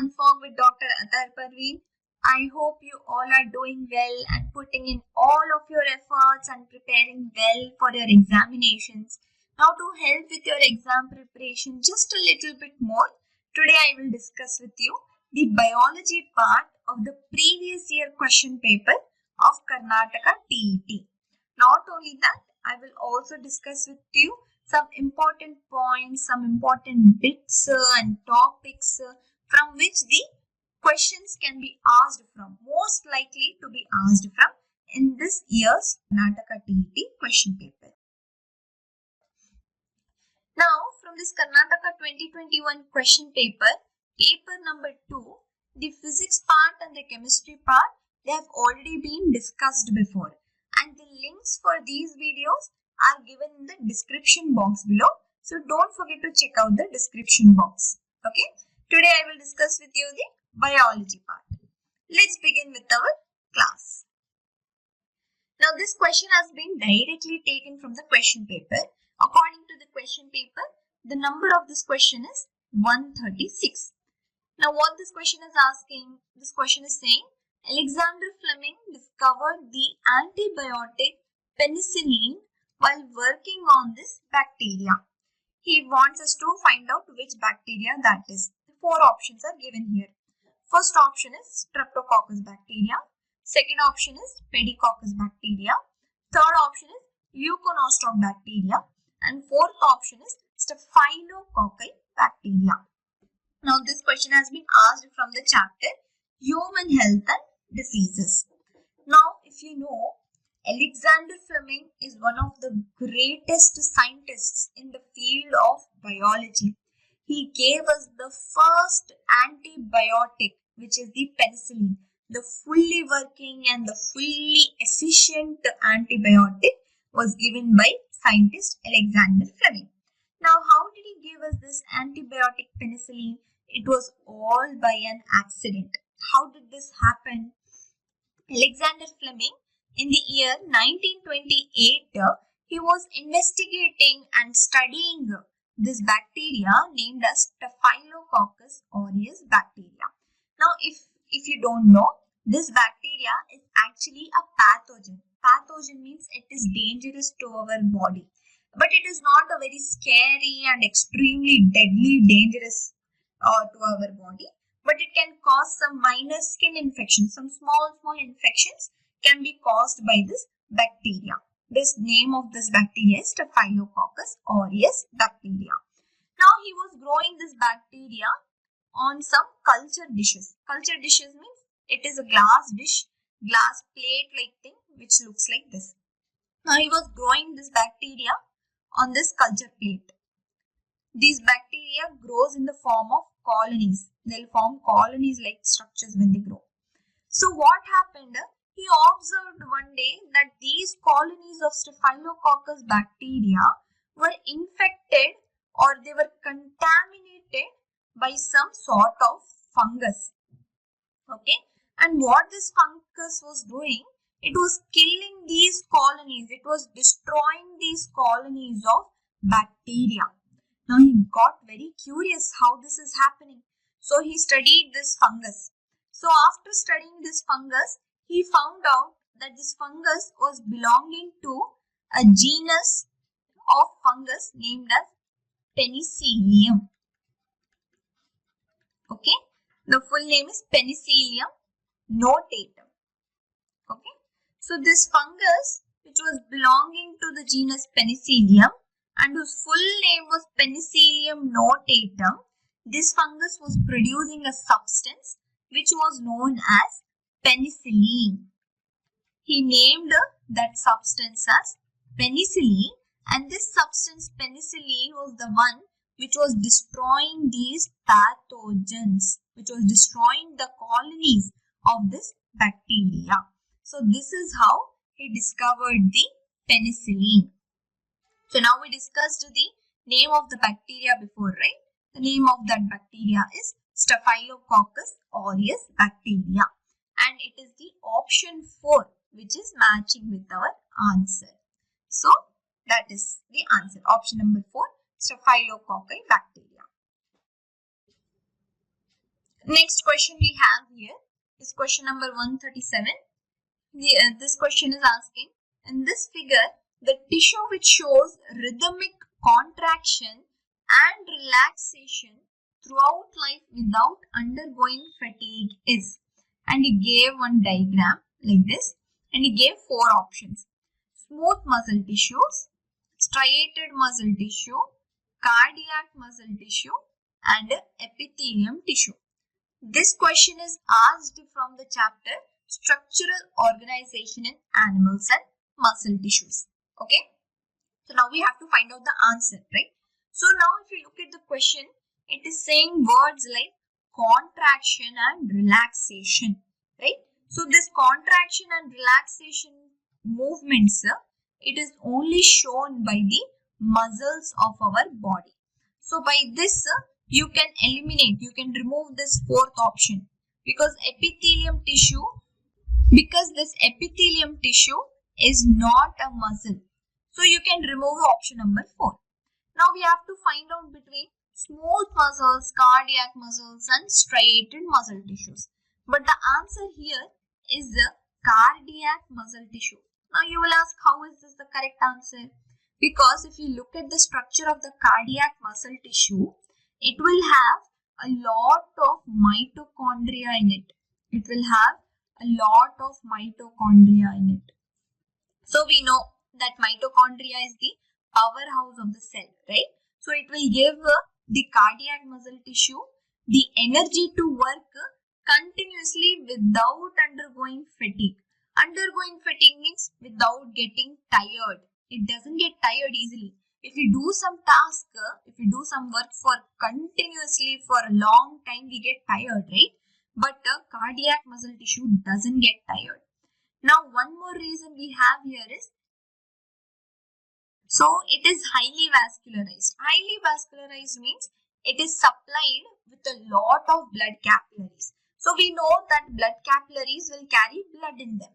Unfog with Dr. Atahar Parveen. I hope you all are doing well and putting in all of your efforts and preparing well for your examinations. Now to help with your exam preparation just a little bit more, today I will discuss with you the biology part of the previous year question paper of Karnataka TET. Not only that, I will also discuss with you some important points, some important bits and topics from which the questions can be asked from, most likely to be asked from in this year's Karnataka TET question paper. Now, from this Karnataka 2021 question paper, paper number 2, the physics part and the chemistry part, they have already been discussed before. And the links for these videos are given in the description box below. So don't forget to check out the description box. Okay. Today I will discuss with you the biology part. Let's begin with our class. Now this question has been directly taken from the question paper. According to the question paper, the number of this question is 136. Now what this question is asking, this question is saying, Alexander Fleming discovered the antibiotic penicillin while working on this bacteria. He wants us to find out which bacteria that is. 4 options are given here. First option is Streptococcus bacteria. Second option is Pediococcus bacteria. Third option is Leuconostoc bacteria. And fourth option is Staphylococci bacteria. Now this question has been asked from the chapter Human Health and Diseases. Now if you know, Alexander Fleming is one of the greatest scientists in the field of biology. He gave us the first antibiotic, which is the penicillin, the fully working and the fully efficient antibiotic was given by scientist Alexander Fleming. Now how did he give us this antibiotic penicillin? It was all by an accident. How did this happen? Alexander Fleming, in the year 1928, he was investigating and studying this bacteria named as Staphylococcus aureus bacteria. Now, if you don't know, this bacteria is actually a pathogen. Pathogen means it is dangerous to our body. But it is not a very scary and extremely deadly dangerous to our body. But it can cause some minor skin infections. Some small infections can be caused by this bacteria. This name of this bacteria is Staphylococcus aureus bacteria. Now he was growing this bacteria on some culture dishes. Culture dishes means it is a glass dish, glass plate like thing which looks like this. Now he was growing this bacteria on this culture plate. These bacteria grows in the form of colonies. They'll form colonies like structures when they grow. So what happened? He observed one day that these colonies of Staphylococcus bacteria were infected or they were contaminated by some sort of fungus. Okay, and what this fungus was doing, it was killing these colonies. It was destroying these colonies of bacteria. Now he got very curious how this is happening. So he studied this fungus. So after studying this fungus, he found out that this fungus was belonging to a genus of fungus named as Penicillium. Okay, the full name is Penicillium notatum. Okay, so this fungus which was belonging to the genus Penicillium and whose full name was Penicillium notatum, this fungus was producing a substance which was known as penicillin. He named that substance as penicillin, and this substance penicillin was the one which was destroying these pathogens, which was destroying the colonies of this bacteria. So this is how he discovered the penicillin. So now we discussed the name of the bacteria before, right? The name of that bacteria is Staphylococcus aureus bacteria. And it is the option 4 which is matching with our answer. So that is the answer. Option number 4, Staphylococci bacteria. Next question we have here is question number 137. This question is asking, in this figure, the tissue which shows rhythmic contraction and relaxation throughout life without undergoing fatigue is. And he gave one diagram like this, and he gave 4 options: smooth muscle tissues, striated muscle tissue, cardiac muscle tissue, and epithelium tissue. This question is asked from the chapter Structural Organization in Animals and Muscle Tissues. Okay. So now we have to find out the answer, right? So now if you look at the question, it is saying words like contraction and relaxation, right? So this contraction and relaxation movements, it is only shown by the muscles of our body. So by this, you can eliminate, you can remove this 4th option, because this epithelium tissue is not a muscle. So you can remove option number 4. Now we have to find out between smooth muscles, cardiac muscles and striated muscle tissues. But the answer here is the cardiac muscle tissue. Now you will ask, how is this the correct answer? Because if you look at the structure of the cardiac muscle tissue, it will have a lot of mitochondria in it. It will have a lot of mitochondria in it. So we know that mitochondria is the powerhouse of the cell, right? So it will give the cardiac muscle tissue the energy to work continuously without undergoing fatigue. Undergoing fatigue means without getting tired. It doesn't get tired easily. If you do some task, if you do some work for continuously for a long time, we get tired, right? But cardiac muscle tissue doesn't get tired. Now, one more reason we have here is, so it is highly vascularized. Highly vascularized means it is supplied with a lot of blood capillaries. So we know that blood capillaries will carry blood in them.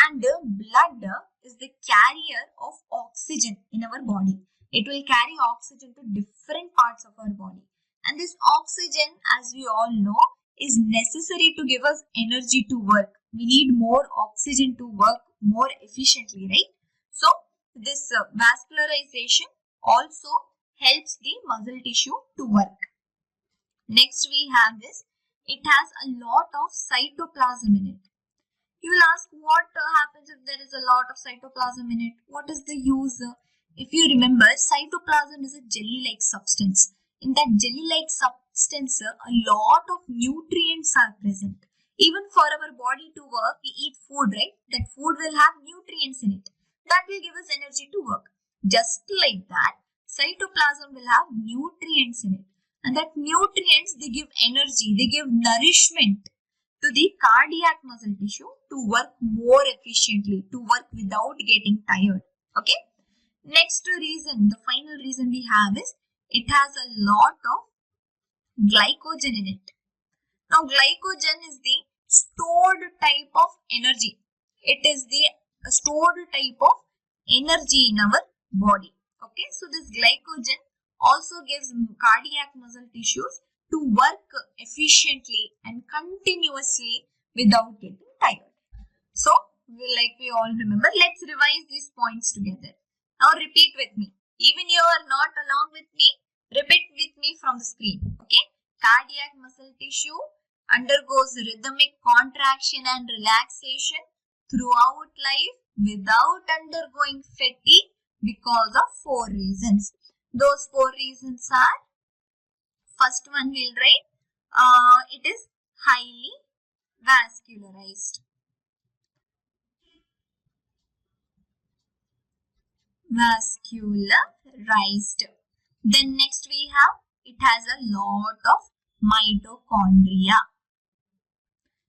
And blood is the carrier of oxygen in our body. It will carry oxygen to different parts of our body. And this oxygen, as we all know, is necessary to give us energy to work. We need more oxygen to work more efficiently, right? So this vascularization also helps the muscle tissue to work. Next we have this, it has a lot of cytoplasm in it. You will ask, what happens if there is a lot of cytoplasm in it? What is the use? If you remember, cytoplasm is a jelly-like substance. In that jelly-like substance, a lot of nutrients are present. Even for our body to work, we eat food, right? That food will have nutrients in it. That will give us energy to work. Just like that, cytoplasm will have nutrients in it. And that nutrients, they give energy, they give nourishment to the cardiac muscle tissue to work more efficiently, to work without getting tired. Okay. Next reason, the final reason we have is, it has a lot of glycogen in it. Now, glycogen is the stored type of energy. It is the stored type of energy in our body. Okay, so this glycogen also gives cardiac muscle tissues to work efficiently and continuously without getting tired. So, like we all remember, let's revise these points together. Now, repeat with me. Even you are not along with me, repeat with me from the screen. Okay, cardiac muscle tissue undergoes rhythmic contraction and relaxation throughout life without undergoing fatigue because of 4 reasons. Those 4 reasons are, first one we'll write, it is highly vascularized. Vascularized. Then next we have, it has a lot of mitochondria,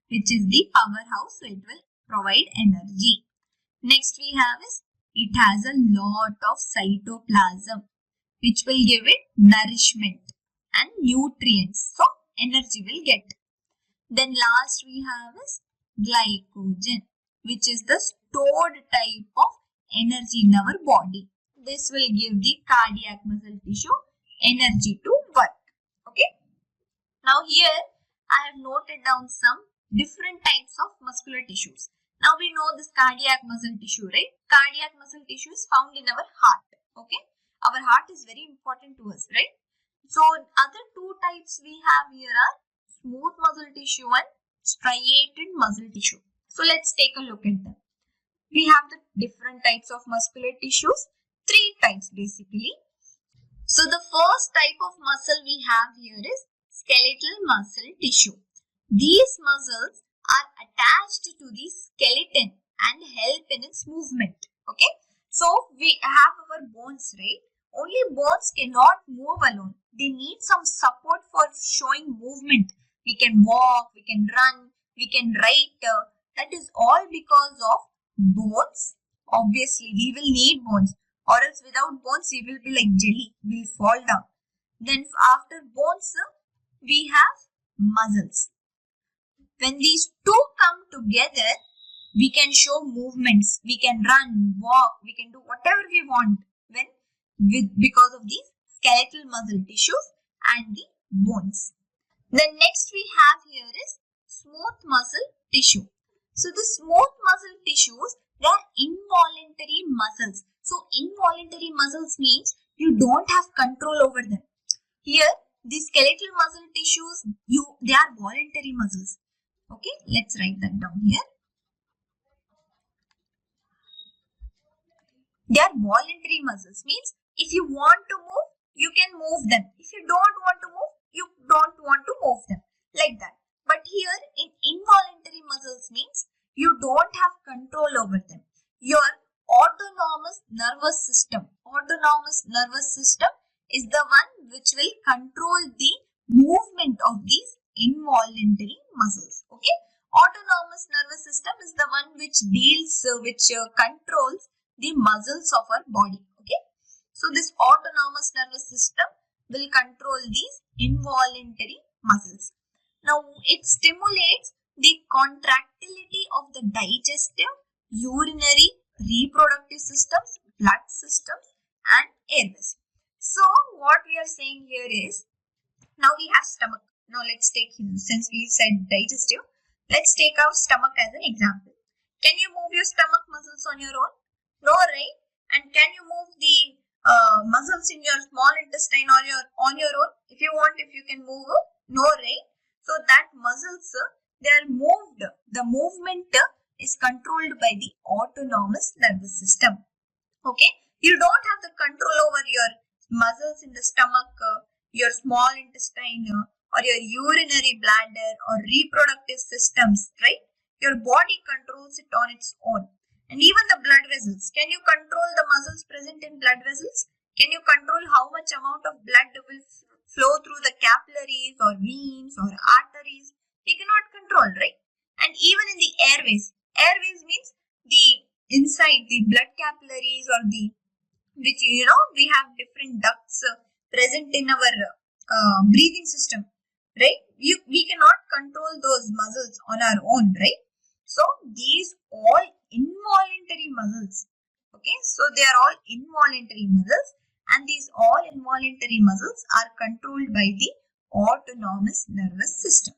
which is the powerhouse, so it will provide energy. Next we have is, it has a lot of cytoplasm, which will give it nourishment and nutrients, so energy will get. Then last we have is glycogen, which is the stored type of energy in our body. This will give the cardiac muscle tissue energy to work. Okay. Now here I have noted down some different types of muscular tissues. Now we know this cardiac muscle tissue, right? Cardiac muscle tissue is found in our heart. Okay, our heart is very important to us, right? So other two types we have here are smooth muscle tissue and striated muscle tissue. So let's take a look at them. We have the different types of muscular tissues, three types basically. So the first type of muscle we have here is skeletal muscle tissue. These muscles are attached to the skeleton and help in its movement. Okay, so we have our bones, right? Only bones cannot move alone. They need some support for showing movement. We can walk, we can run, we can write. That is all because of bones. Obviously, we will need bones, or else without bones we will be like jelly, we will fall down. Then after bones we have muscles. When these two come together, we can show movements, we can run, walk, we can do whatever we want because of these skeletal muscle tissues and the bones. The next we have here is smooth muscle tissue. So the smooth muscle tissues, they are involuntary muscles. So involuntary muscles means you don't have control over them. Here the skeletal muscle tissues, they are voluntary muscles. Okay, let's write that down here. They are voluntary muscles, means if you want to move, you can move them. If you don't want to move, you don't want to move them, like that. But here in involuntary muscles means you don't have control over them. Your autonomous nervous system is the one which will control the movement of these involuntary muscles. Okay, autonomous nervous system is the one which controls the muscles of our body. Okay, so this autonomous nervous system will control these involuntary muscles. Now it stimulates the contractility of the digestive, urinary, reproductive systems, blood systems and airways. So what we are saying here is, now we have stomach. Now let's take, since we said digestive, let's take our stomach as an example. Can you move your stomach muscles on your own? No, right? And can you move the muscles in your small intestine on your own? If you want, if you can move, no, right? So that muscles, they are moved. The movement is controlled by the autonomous nervous system. Okay, you don't have the control over your muscles in the stomach, your small intestine, or your urinary bladder or reproductive systems, right? Your body controls it on its own. And even the blood vessels. Can you control the muscles present in blood vessels? Can you control how much amount of blood will flow through the capillaries or veins or arteries? We cannot control, right? And even in the airways. Airways means the inside, the blood capillaries or the, which we have different ducts present in our breathing system, right? We cannot control those muscles on our own, right? So these all involuntary muscles. Okay, so they are all involuntary muscles, and these all involuntary muscles are controlled by the autonomous nervous system.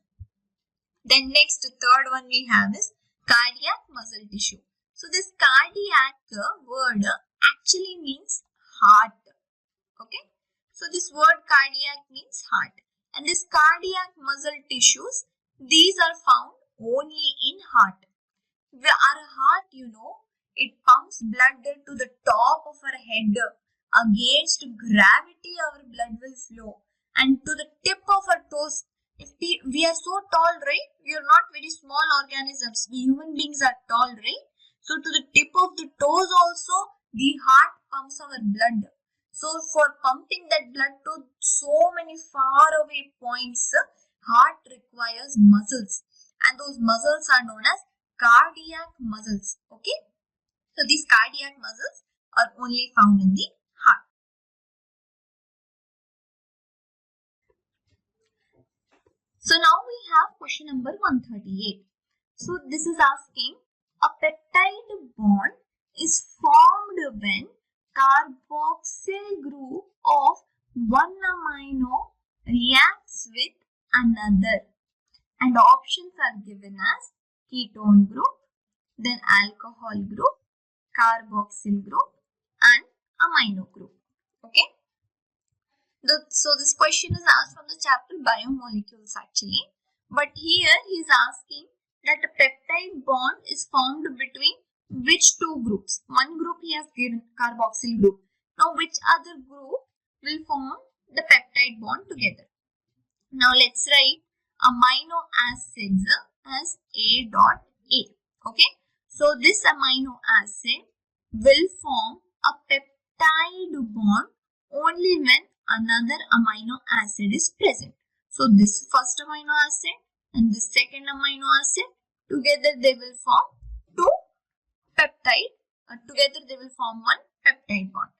Then next, third one we have is cardiac muscle tissue. So this cardiac word actually means heart. Okay, so this word cardiac means heart, and this cardiac muscle tissues, these are found only in heart. Our heart, it pumps blood to the top of our head. Against gravity, our blood will flow, and to the tip of our toes. If we are so tall, right? We are not very small organisms. We human beings are tall, right? So to the tip of the toes also, the heart pumps our blood. So for pumping that blood to so many far away points, heart requires muscles, and those muscles are known as cardiac muscles. Okay, so these cardiac muscles are only found in the heart. So now we have question number 138. So this is asking, a peptide bond is formed when carboxyl group of one amino reacts with another. and options are given as ketone group, then alcohol group, carboxyl group and amino group. Okay. So this question is asked from the chapter biomolecules actually. But here he is asking that a peptide bond is formed between which two groups? One group he has given carboxyl group. Now which other group will form the peptide bond together? Now let's write amino acids as A dot A. Okay. So this amino acid will form a peptide bond only when another amino acid is present. So this first amino acid and this second amino acid, together they will form two peptide. Together they will form one peptide bond.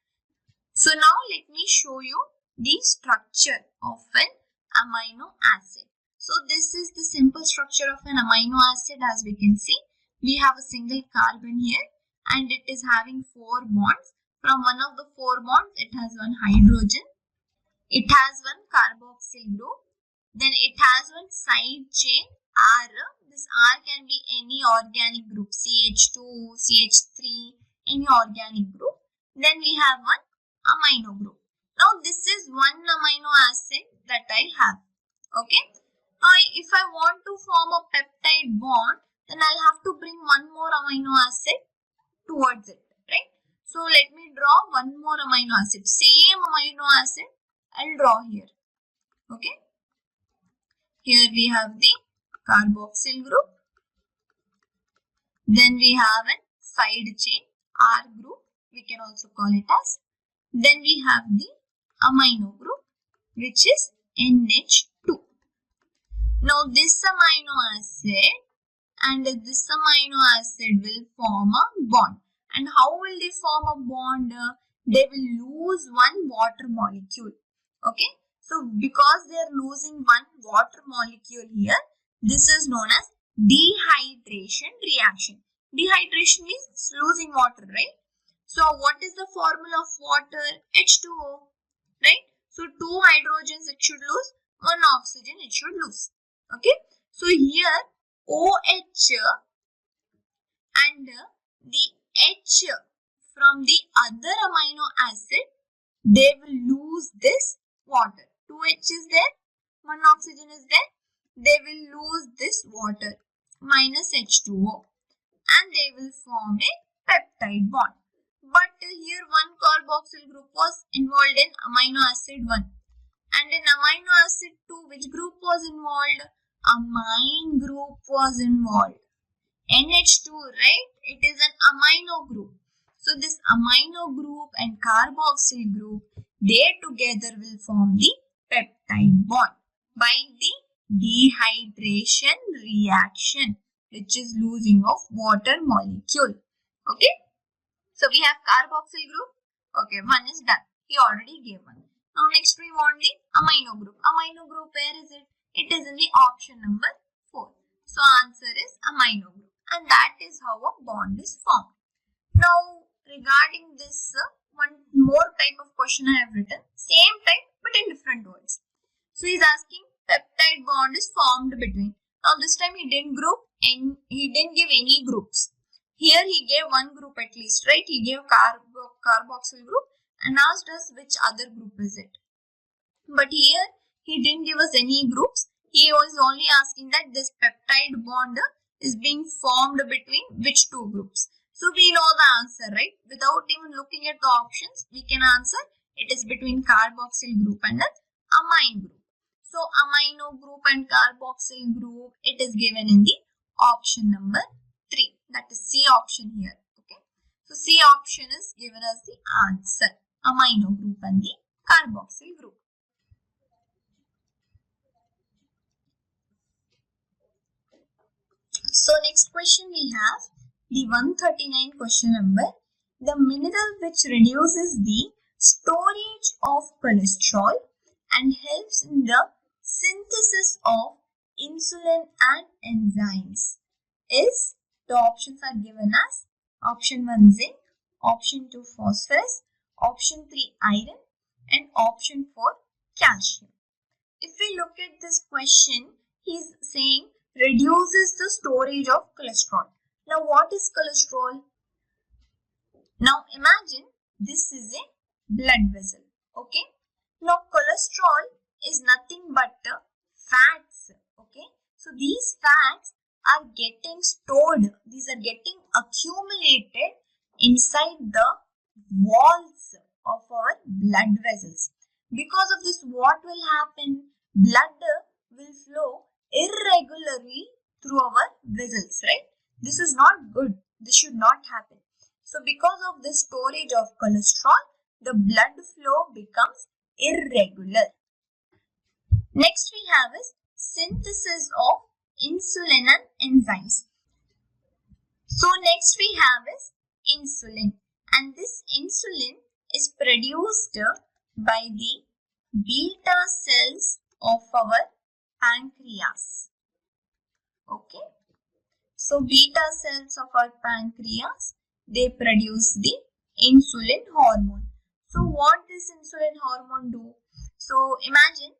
So now let me show you the structure of an amino acid. So this is the simple structure of an amino acid. As we can see, we have a single carbon here and it is having 4 bonds. From one of the 4 bonds, it has one hydrogen. It has one carboxyl group. Then it has one side chain R. This R can be any organic group, CH2, CH3, any organic group. Then we have one amino group. Now this is one amino acid that I have. Okay. Now if I want to form a peptide bond, then I'll have to bring one more amino acid towards it. Right. So let me draw one more amino acid. Same amino acid I'll draw here. Okay. Here we have the carboxyl group. Then we have a side chain R group. We can also call it as. Then we have the amino group, which is NH2. Now this amino acid and this amino acid will form a bond. And how will they form a bond? They will lose one water molecule. Okay. So because they are losing one water molecule here, this is known as dehydration reaction. Dehydration means losing water, right? So what is the formula of water? H2O, right? So 2 hydrogens it should lose, 1 oxygen it should lose. Okay. So here OH and the H from the other amino acid, they will lose this water. 2H is there, 1 oxygen is there. They will lose this water minus H2O and they will form a peptide bond. But here one carboxyl group was involved in amino acid 1 and in amino acid 2 which group was involved? Amine group was involved. NH2, right? It is an amino group. So this amino group and carboxyl group, they together will form the peptide bond by the dehydration reaction, which is losing of water molecule. Okay. So we have carboxyl group. Okay, 1 is done. He already gave 1. Now next we want the amino group. Amino group, where is it? It is in the option number 4. So answer is amino group. And that is how a bond is formed. Now regarding this, one more type of question I have written. Same type but in different words. So he is asking peptide bond is formed between. Now this time he didn't group and he didn't give any groups. Here he gave one group at least, right? He gave carboxyl group and asked us which other group is it. But here he didn't give us any groups. He was only asking that this peptide bond is being formed between which two groups. So we know the answer, right? Without even looking at the options, we can answer it is between carboxyl group and the amine group. So amino group and carboxyl group, it is given in the option number 3. That is C option here. Okay. So C option is given as the answer. Amino group and the carboxyl group. So next question we have the 139 question number. The mineral which reduces the storage of cholesterol and helps in the synthesis of insulin and enzymes is, the options are given as option 1 zinc, option 2 phosphorus, option 3 iron and option 4 calcium. If we look at this question, he is saying reduces the storage of cholesterol. Now what is cholesterol? Now imagine this is a blood vessel. Okay. Now cholesterol is nothing but fats. Okay. So these fats are getting stored. These are getting accumulated inside the walls of our blood vessels. Because of this, what will happen? Blood will flow irregularly through our vessels, right? This is not good. This should not happen. So because of the storage of cholesterol, the blood flow becomes irregular. Next we have is synthesis of insulin and enzymes. So next we have is insulin, and this insulin is produced by the beta cells of our pancreas. Okay. So beta cells of our pancreas, they produce the insulin hormone. So what does insulin hormone do? So imagine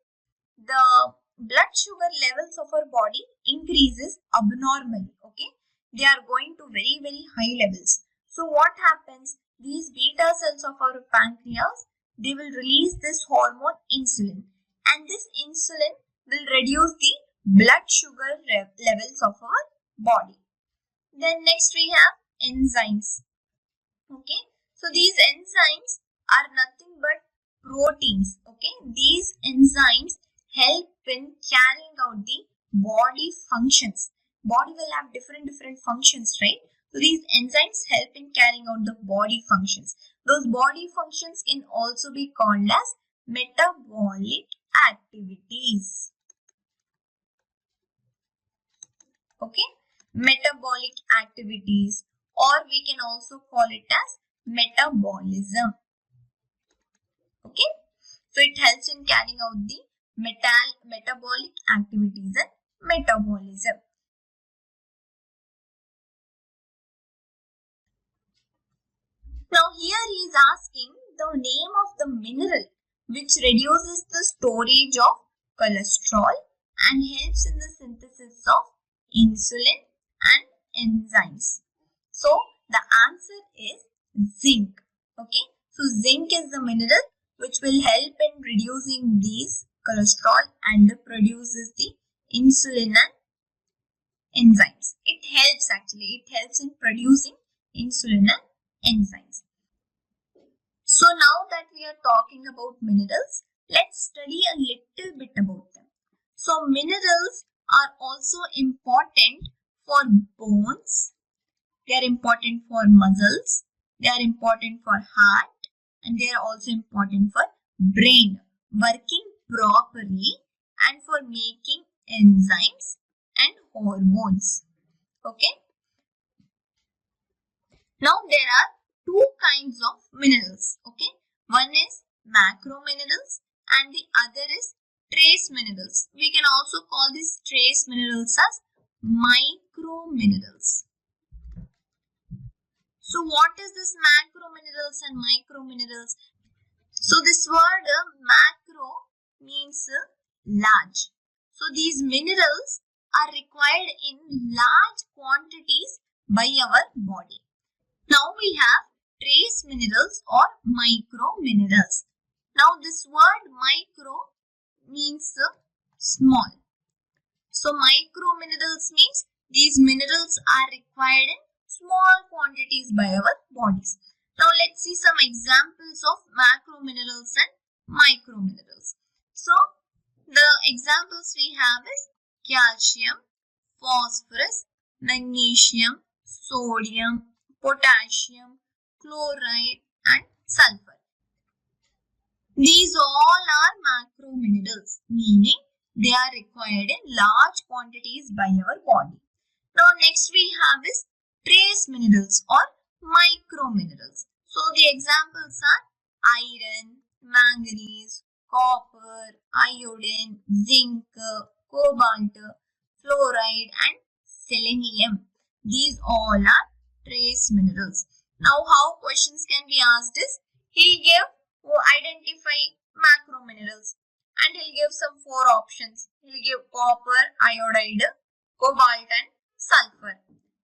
the blood sugar levels of our body increases abnormally. Okay. They are going to very, very high levels. So what happens? These beta cells of our pancreas, they will release this hormone insulin. And this insulin will reduce the blood sugar levels of our body. Then next we have enzymes. Okay. So these enzymes are nothing but proteins. Okay. These enzymes help in carrying out the body functions. Body will have different functions, right? So these enzymes help in carrying out the body functions. Those body functions can also be called as metabolic activities. Okay, metabolic activities, or we can also call it as metabolism. Okay, so it helps in carrying out the metabolic activities and metabolism. Now here he is asking the name of the mineral which reduces the storage of cholesterol and helps in the synthesis of insulin and enzymes. So the answer is zinc. Okay, so zinc is the mineral which will help in reducing these cholesterol and produces the insulin and enzymes. It helps actually. It helps in producing insulin and enzymes. So now that we are talking about minerals, let's study a little bit about them. So minerals are also important for bones, they are important for muscles, they are important for heart, and they are also important for brain working properly and for making enzymes and hormones. Okay. Now there are two kinds of minerals. Okay. One is macro minerals and the other is trace minerals. We can also call these trace minerals as micro minerals. So what is this macro minerals and micro minerals? So this word macro means large. So these minerals are required in large quantities by our body. Now we have trace minerals or micro minerals. Now this word micro means small. So micro minerals means these minerals are required in small quantities by our bodies. Now let's see some examples of macro minerals and micro minerals. So the examples we have is calcium, phosphorus, magnesium, sodium, potassium, chloride and sulfur. These all are macro minerals, meaning they are required in large quantities by our body. Now next we have is trace minerals or micro minerals. So the examples are iron, manganese, copper, iodine, zinc, cobalt, fluoride and selenium. These all are trace minerals. Now how questions can be asked is, he'll give identify macro minerals and he'll give some 4 options. He'll give copper, iodide, cobalt and sulfur.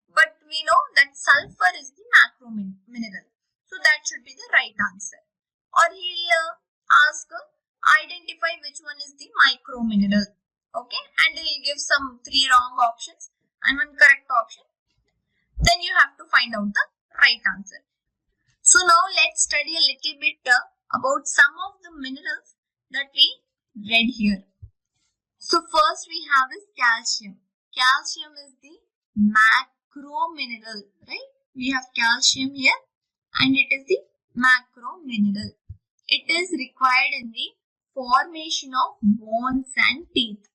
But we know that sulfur is the macro mineral. So that should be the right answer. Or he'll ask, identify which one is the micro mineral. Okay, and he'll give some 3 wrong options and 1 correct option. Then you have to find out the right answer. So now let's study a little bit about some of the minerals that we read here. So first we have is calcium. Calcium is the macro mineral, right? We have calcium here and it is the macro mineral. It is required in the formation of bones and teeth.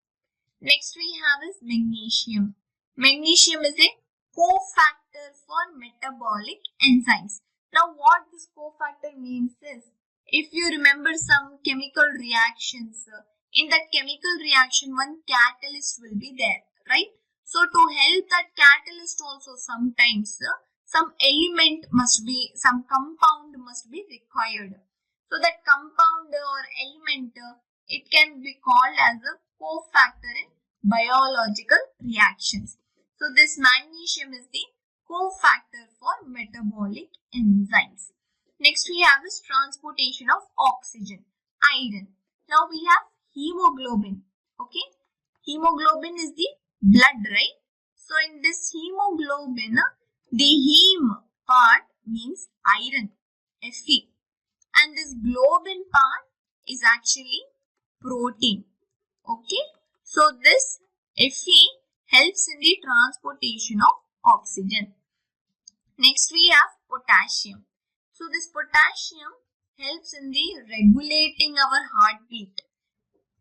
Next we have is magnesium. Magnesium is a cofactor for metabolic enzymes. Now what this cofactor means is, if you remember some chemical reactions, in that chemical reaction one catalyst will be there, right? So to help that catalyst also sometimes some element must be, some compound must be required. So that compound or element, it can be called as a cofactor in biological reactions. So this magnesium is the cofactor for metabolic enzymes. Next we have is transportation of oxygen, iron. Now we have hemoglobin. Okay, hemoglobin is the blood, right? So in this hemoglobin, the heme part means iron, Fe, and this globin part is actually protein. Okay, so this Fe helps in the transportation of oxygen. Next we have potassium. So this potassium helps in the regulating our heartbeat.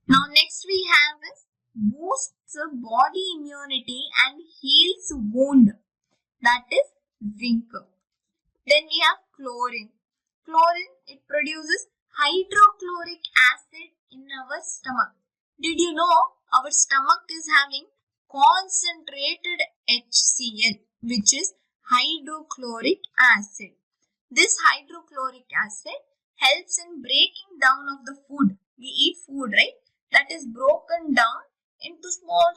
Now next we have is boosts body immunity and heals wound, that is zinc. Then we have chlorine. Chlorine, it produces hydrochloric acid in our stomach. Did you know our stomach is having concentrated HCl, which is hydrochloric acid. This hydrochloric acid helps in breaking down of the food. We eat food, right? That is broken down into small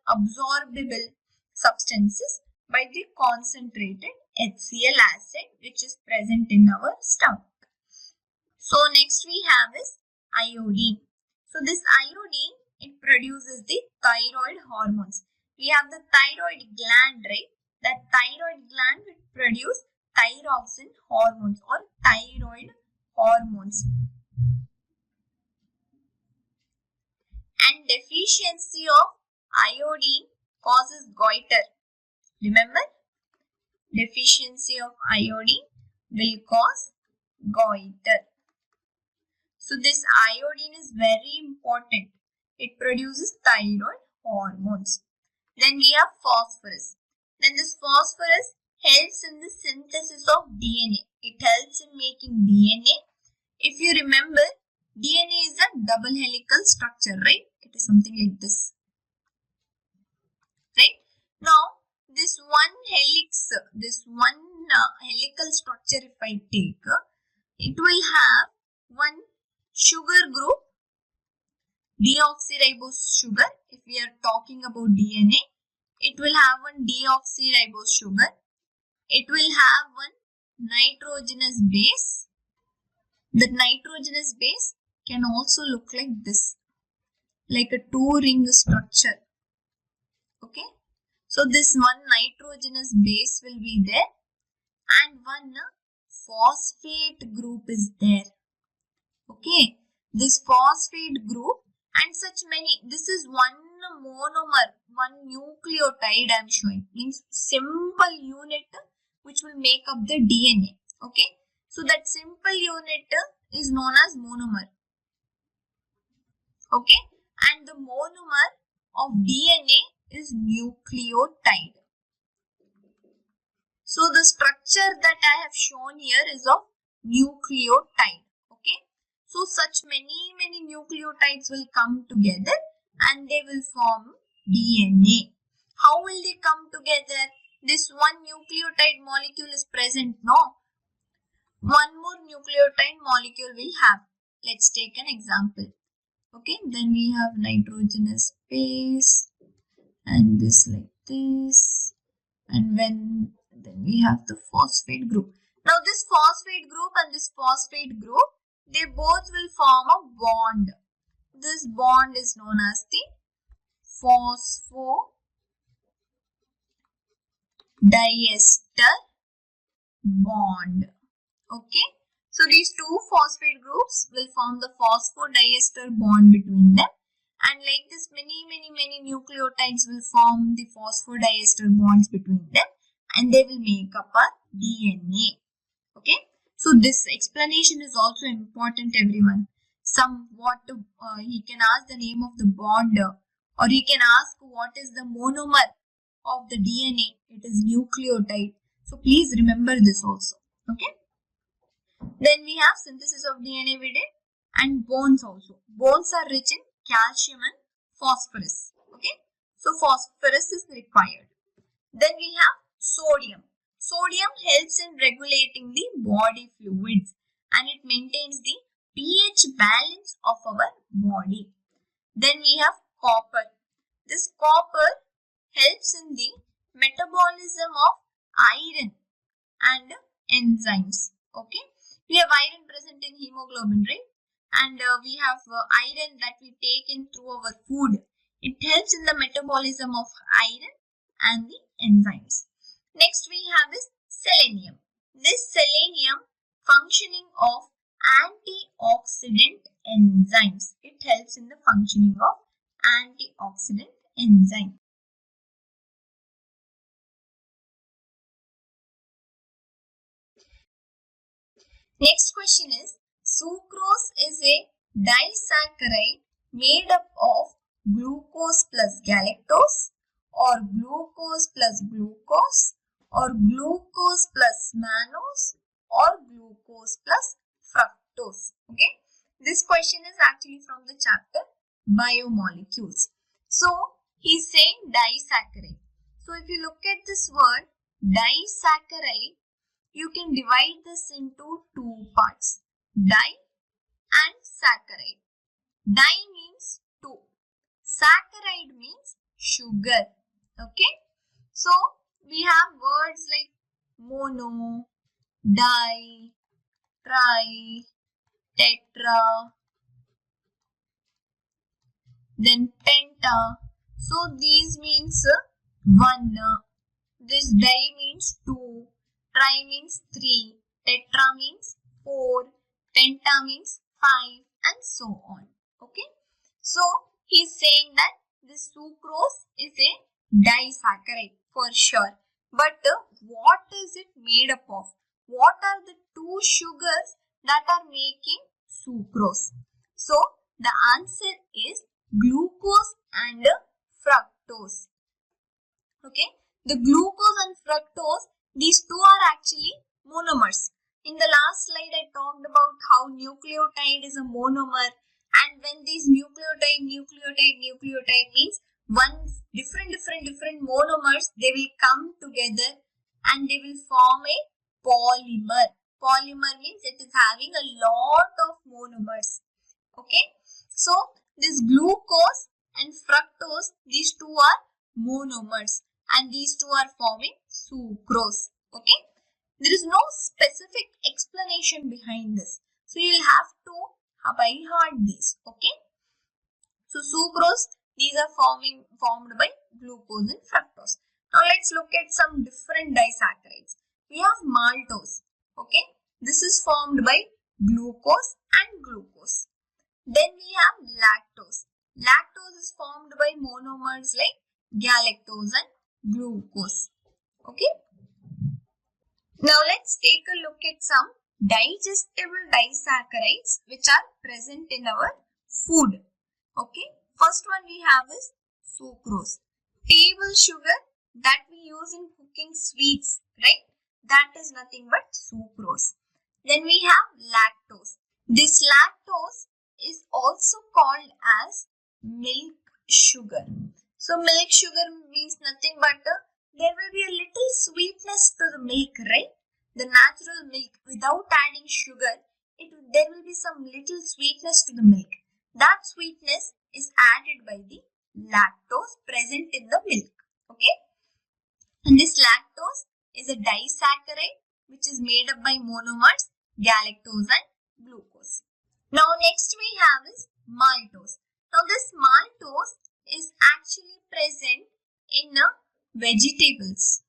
absorbable substances by the concentrated HCl acid which is present in our stomach. So next we have is iodine. So this iodine, it produces the thyroid hormones. We have the thyroid gland, right? That thyroid gland will produce thyroxine hormones or thyroid hormones. And deficiency of iodine causes goiter. Remember, deficiency of iodine will cause goiter. So this iodine is very important. It produces thyroid hormones. Then we have phosphorus. Then this phosphorus helps in the synthesis of DNA. It helps in making DNA. If you remember, DNA is a double helical structure, right? It is something like this. Right? Now, this one helical structure, if I take, it will have one sugar group, deoxyribose sugar. If we are talking about DNA, it will have one deoxyribose sugar. It will have one nitrogenous base. The nitrogenous base can also look like this, like a 2-ring structure. Okay. So this one nitrogenous base will be there and one phosphate group is there. Okay. This phosphate group and such many, this is one monomer, one nucleotide I am showing, means simple unit which will make up the DNA. Okay. So that simple unit is known as monomer. Okay. And the monomer of DNA is nucleotide. So the structure that I have shown here is of nucleotide. Okay. So such many nucleotides will come together and they will form DNA. How will they come together? This one nucleotide molecule is present, no? One more nucleotide molecule will have. Let's take an example. Okay, then we have nitrogenous base and this like this, and then we have the phosphate group. Now this phosphate group and this phosphate group, they both will form a bond. This bond is known as the phosphodiester bond. Okay, so these two phosphate groups will form the phosphodiester bond between them, and like this many nucleotides will form the phosphodiester bonds between them, and they will make up our DNA. Okay, so this explanation is also important, everyone. He can ask the name of the bond, or he can ask what is the monomer of the DNA. It is nucleotide. So please remember this also. Okay. Then we have synthesis of DNA we did, and bones also. Bones are rich in calcium and phosphorus. Okay. So phosphorus is required. Then we have sodium. Sodium helps in regulating the body fluids, and it maintains the pH balance of our body. Then we have copper. This copper helps in the metabolism of iron and enzymes. Okay, we have iron present in hemoglobin, right? And we have iron that we take in through our food. It helps in the metabolism of iron and the enzymes. Next we have is selenium. This selenium functioning of antioxidant enzymes. It helps in the functioning of antioxidant enzyme. Next question is, sucrose is a disaccharide made up of glucose plus galactose, or glucose plus glucose, or glucose plus mannose, or glucose plus fructose. Okay, this question is actually from the chapter biomolecules. So he's saying disaccharide. So if you look at this word disaccharide, you can divide this into two parts, di and saccharide. Di means two, saccharide means sugar. Okay, so we have words like mono, di, tri, tetra, then penta. So these means one, this di means two, tri means 3, tetra means 4, penta means 5, and so on. Okay, so he's saying that this sucrose is a disaccharide for sure, but what is it made up of? What are the two sugars that are making sucrose? So the answer is glucose and fructose. Okay, the glucose and fructose, these two are actually monomers. In the last slide, I talked about how nucleotide is a monomer, and when these nucleotide means one different monomers, they will come together and they will form a polymer. Polymer means it is having a lot of monomers. Okay, so this glucose and fructose, these two are monomers, and these two are forming sucrose. Okay, there is no specific explanation behind this, so you will have to by heart this. Okay, so sucrose, these are formed by glucose and fructose. Now let's look at some different disaccharides. We have maltose. Okay, this is formed by glucose and glucose. Then we have lactose. Lactose is formed by monomers like galactose and glucose. Okay. Now let's take a look at some digestible disaccharides which are present in our food. Okay. First one we have is sucrose. Table sugar that we use in cooking sweets, right? That is nothing but sucrose. Then we have lactose. This lactose is also called as milk sugar. So milk sugar means nothing but there will be a little sweetness to the milk, right? The natural milk without adding sugar, there will be some little sweetness to the milk. That sweetness is added by the lactose present in the milk. Okay. And this lactose is a disaccharide which is made up by monomers, galactose and glucose. Now next we have is maltose. Now this maltose is actually present in vegetables.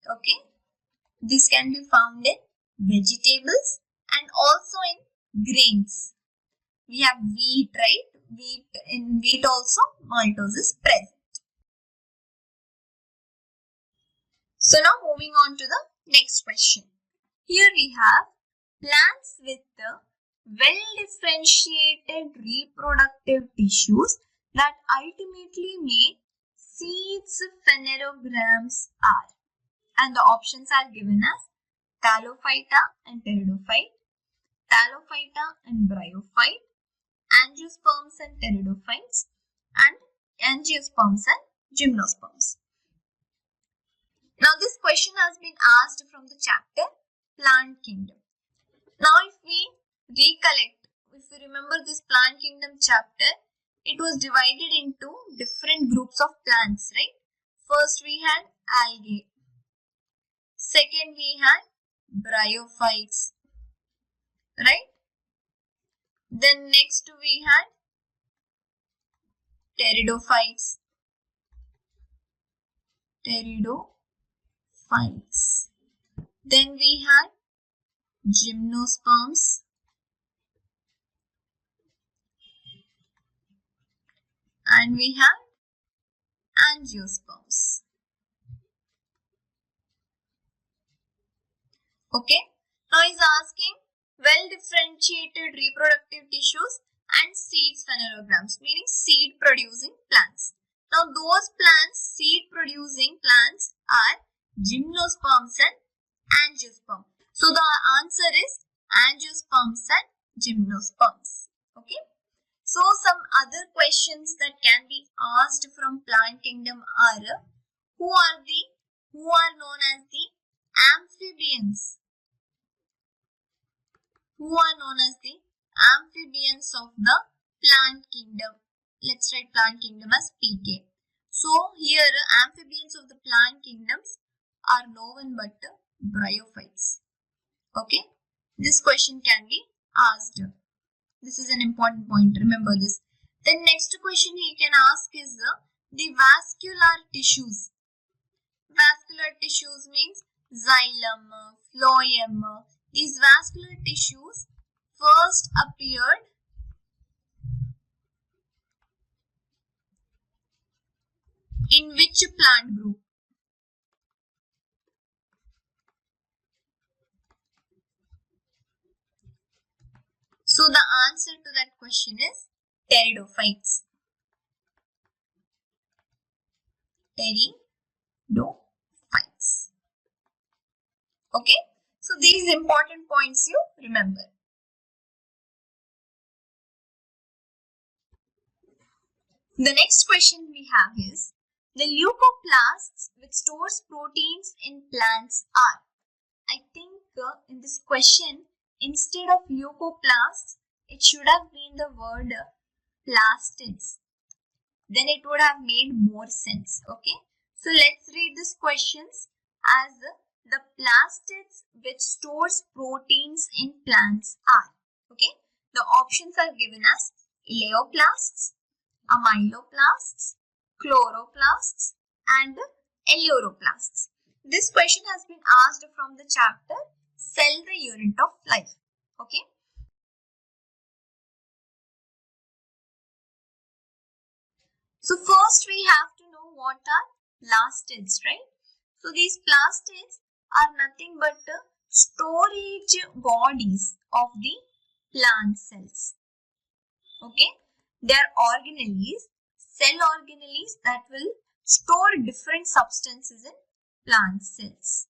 Okay. This can be found in vegetables and also in grains. We have wheat, right? In wheat also maltose is present. So now moving on to the next question. Here we have plants with the well-differentiated reproductive tissues that ultimately make seeds phanerogams are. And the options are given as Thallophyta and Pteridophyte, Thallophyta and Bryophyte, Angiosperms and Pteridophytes, and Angiosperms and Gymnosperms. Now this question has been asked from the chapter Plant Kingdom. Now if we recollect, if we remember this Plant Kingdom chapter, it was divided into different groups of plants, right? First we had algae. Second we had bryophytes, right? Then next we had pteridophytes. Then we had gymnosperms. And we have angiosperms. Okay. Now he is asking well-differentiated reproductive tissues and seeds phanerograms, meaning seed-producing plants. Now those plants, seed-producing plants are gymnosperms and angiosperms. So the answer is angiosperms and gymnosperms. Okay. So some other questions that can be asked from plant kingdom are who are known as the amphibians? Who are known as the amphibians of the plant kingdom? Let's write plant kingdom as PK. So here amphibians of the plant kingdoms are no one but bryophytes. Okay. This question can be asked. This is an important point. Remember this. Then next question he can ask is the vascular tissues. Vascular tissues means xylem, phloem. These vascular tissues first appeared in which plant group? So the answer to that question is pteridophytes. Pteridophytes. Okay. So these important points you remember. The next question we have is the leucoplasts which stores proteins in plants are. I think in this question instead of leucoplasts it should have been the word plastids. Then it would have made more sense. Okay. So let's read these questions as the plastids which stores proteins in plants are. Okay. The options are given as eleoplasts, amyloplasts, chloroplasts and eleuroplasts. This question has been asked from the chapter Cell the Unit of Life. Okay. So first we have to know what are plastids, right? So these plastids are nothing but storage bodies of the plant cells. Okay. They are organelles, cell organelles that will store different substances in plant cells.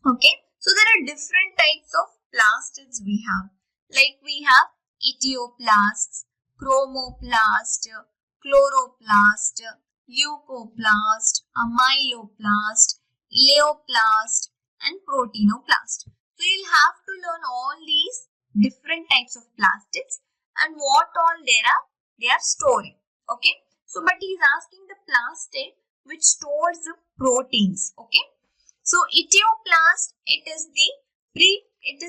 Okay. So there are different types of plastids we have. Like we have etioplasts, chromoplast, chloroplast, leucoplast, amyloplast, eleoplast and proteinoplast. So you'll have to learn all these different types of plastids and what all there are, they are storing. Okay. So, but he is asking the plastid which stores the proteins. Okay. So, etioplast, it is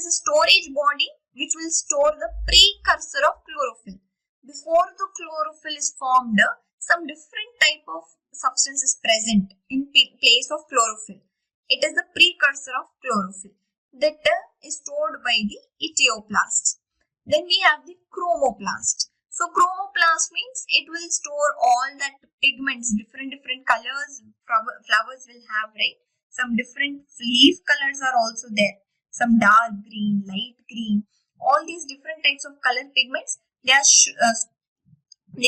a storage body which will store the precursor of chlorophyll. Before the chlorophyll is formed, some different type of substance is present in place of chlorophyll. It is the precursor of chlorophyll that is stored by the etioplast. Then we have the chromoplast. So chromoplast means it will store all that pigments, different colors flowers will have, right? Some different leaf colors are also there. Some dark green, light green, all these different types of color pigments, they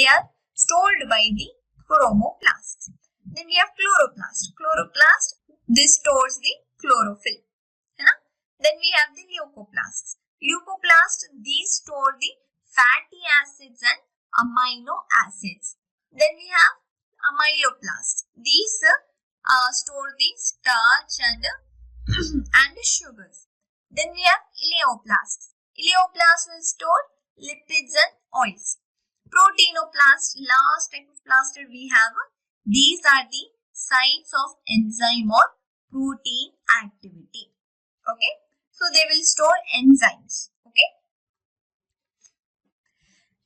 are stored by the chromoplasts. Then we have chloroplast. Chloroplast, this stores the chlorophyll. Then we have the leucoplasts. Leucoplasts, these store the fatty acids and amino acids. Then we have amyloplasts. These store the starch and sugars. Then we have ileoplasts. Ileoplasts will store lipids and oils. Proteinoplast, last type of plastid we have. These are the sites of enzyme or protein activity. Okay. So they will store enzymes. Okay.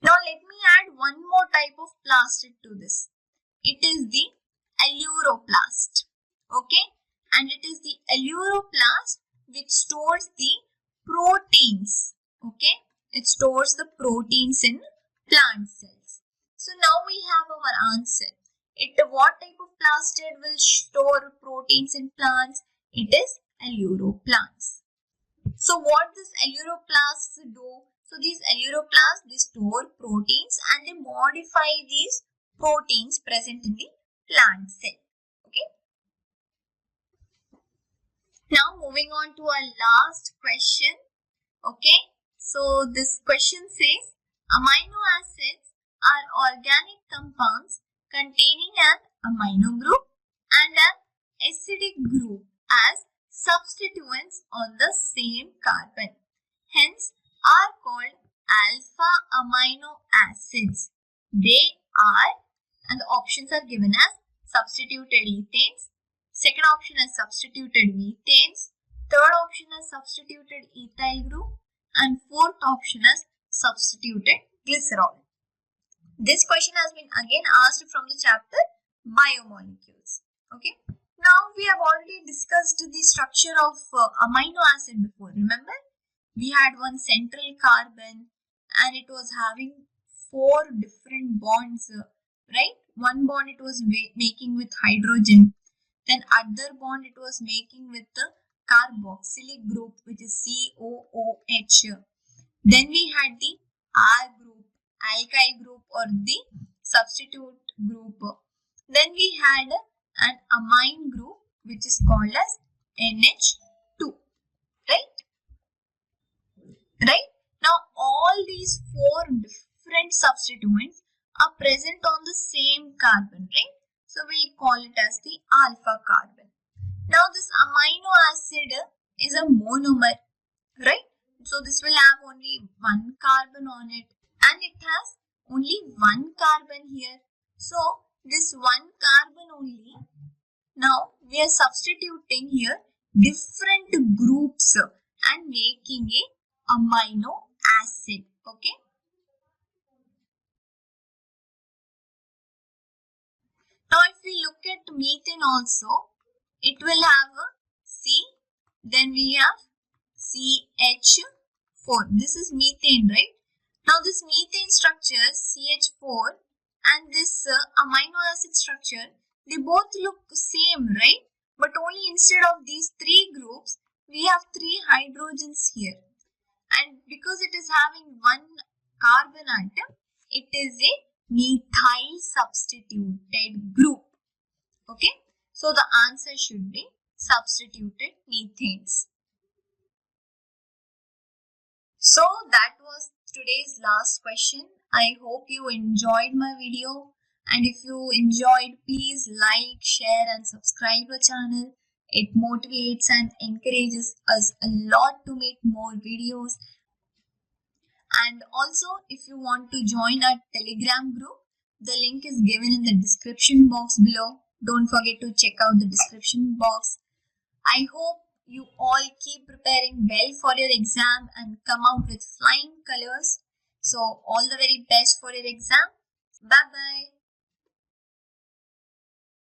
Now let me add one more type of plastid to this. It is the aleuroplast. Okay. And it is the aleuroplast which stores the proteins. Okay. It stores the proteins in plant cells. So now we have our answer. What type of plastid will store proteins in plants? It is aleuroplasts. So what does aleuroplasts do? So these aleuroplasts, they store proteins and they modify these proteins present in the plant cell. Okay. Now moving on to our last question. Okay. So this question says, amino acids are organic compounds containing an amino group and an acidic group as substituents on the same carbon. Hence, are called alpha amino acids. They are, and the options are given as substituted ethanes, second option as substituted methanes, third option as substituted ethyl group, and fourth option as substituted glycerol. This question has been again asked from the chapter Biomolecules. Okay. Now we have already discussed the structure of amino acid before. Remember, we had one central carbon and it was having 4 different bonds, right? One bond it was making with hydrogen. Then other bond it was making with the carboxylic group, which is COOH. Then we had the R group, alkyl group or the substitute group. Then we had an amine group which is called as NH2. Right? Right? Now all these 4 different substituents are present on the same carbon, right? So we call it as the alpha carbon. Now this amino acid is a monomer, right? So this will have only one carbon on it and it has only one carbon here. So this one carbon only, now we are substituting here different groups and making a amino acid. Okay. Now if we look at methane also, it will have a C, then we have CH4. This is methane, right? Now this methane structure CH4 and this amino acid structure, they both look same, right? But only instead of these 3 groups, we have 3 hydrogens here. And because it is having one carbon atom, it is a methyl substituted group. Okay. So the answer should be substituted methanes. So that was today's last question. I hope you enjoyed my video. And if you enjoyed, please like, share and subscribe our channel. It motivates and encourages us a lot to make more videos. And also, if you want to join our Telegram group, The link is given in the description box below. Don't forget to check out the description box. I hope you all keep preparing well for your exam and come out with flying colors. So all the very best for your exam. Bye bye.